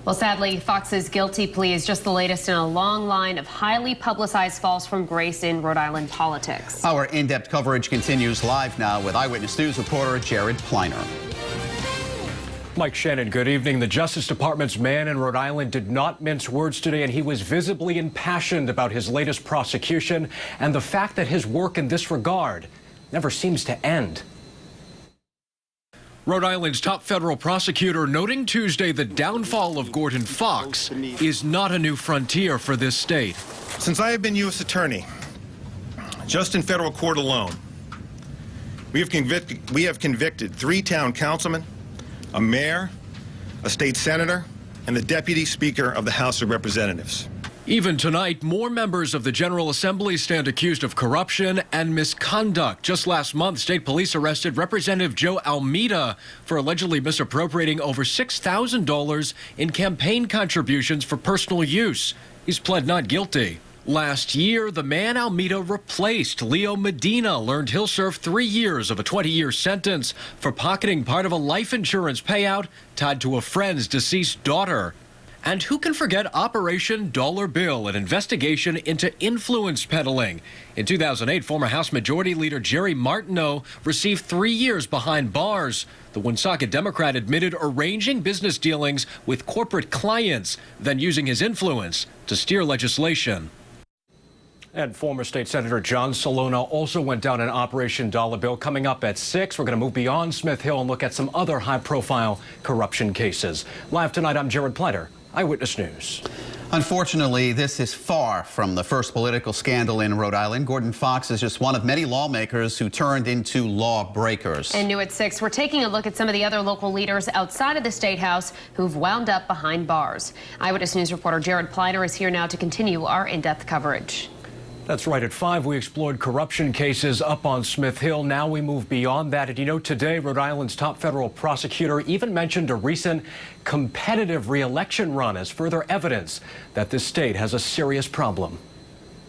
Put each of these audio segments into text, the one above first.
Well, sadly, Fox's guilty plea is just the latest in a long line of highly publicized falls from grace in Rhode Island politics. Our in-depth coverage continues live now with Eyewitness News reporter Jared Pliner. Mike Shannon, good evening. The Justice Department's man in Rhode Island did not mince words today, and he was visibly impassioned about his latest prosecution and the fact that his work in this regard never seems to end. Rhode Island's top federal prosecutor noting Tuesday the downfall of Gordon Fox is not a new frontier for this state. Since I have been U.S. Attorney, just in federal court alone, we have convicted 3 town councilmen, a mayor, a state senator, and the deputy speaker of the House of Representatives. Even tonight, more members of the General Assembly stand accused of corruption and misconduct. Just last month, state police arrested Representative Joe Almeida for allegedly misappropriating over $6,000 in campaign contributions for personal use. He's pled not guilty. Last year, the man Almeida replaced, Leo Medina, learned he'll serve 3 years of a 20-year sentence for pocketing part of a life insurance payout tied to a friend's deceased daughter. And who can forget Operation Dollar Bill, an investigation into influence peddling? In 2008, former House Majority Leader Jerry Martineau received 3 years behind bars. The Woonsocket Democrat admitted arranging business dealings with corporate clients, then using his influence to steer legislation. And former State Senator John Salona also went down in Operation Dollar Bill. Coming up at 6, we're going to move beyond Smith Hill and look at some other high-profile corruption cases. Live tonight, I'm Jared Pliner, Eyewitness News. Unfortunately, this is far from the first political scandal in Rhode Island. Gordon Fox is just one of many lawmakers who turned into lawbreakers. And new at 6, we're taking a look at some of the other local leaders outside of the State House who've wound up behind bars. Eyewitness News reporter Jared Pliner is here now to continue our in-depth coverage. That's right. At 5, we explored corruption cases up on Smith Hill. Now we move beyond that. And you know, today, Rhode Island's top federal prosecutor even mentioned a recent competitive re-election run as further evidence that this state has a serious problem.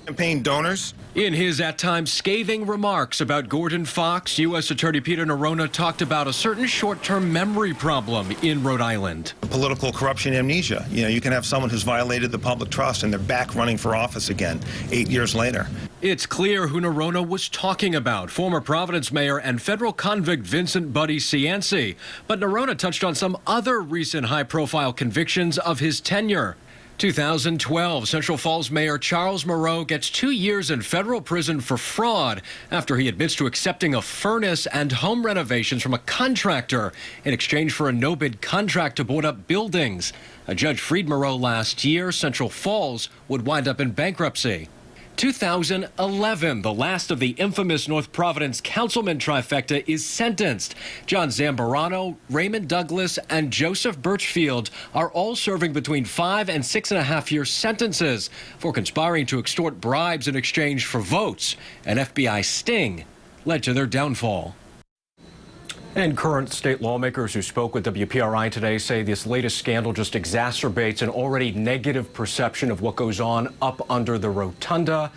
Campaign donors. In his at times scathing remarks about Gordon Fox, U.S. Attorney Peter Nerona talked about a certain short-term memory problem in Rhode Island. Political corruption amnesia. You know, you can have someone who's violated the public trust and they're back running for office again 8 years later. It's clear who Nerona was talking about, former Providence Mayor and federal convict Vincent Buddy Cianci. But Nerona touched on some other recent high-profile convictions of his tenure. 2012, Central Falls Mayor Charles Moreau gets 2 years in federal prison for fraud after he admits to accepting a furnace and home renovations from a contractor in exchange for a no-bid contract to board up buildings. A judge freed Moreau last year. Central Falls would wind up in bankruptcy. 2011, the last of the infamous North Providence councilman trifecta is sentenced. John Zambarano, Raymond Douglas, and Joseph Birchfield are all serving between 5 and 6.5 year sentences for conspiring to extort bribes in exchange for votes. An FBI sting led to their downfall. And current state lawmakers who spoke with WPRI today say this latest scandal just exacerbates an already negative perception of what goes on up under the rotunda.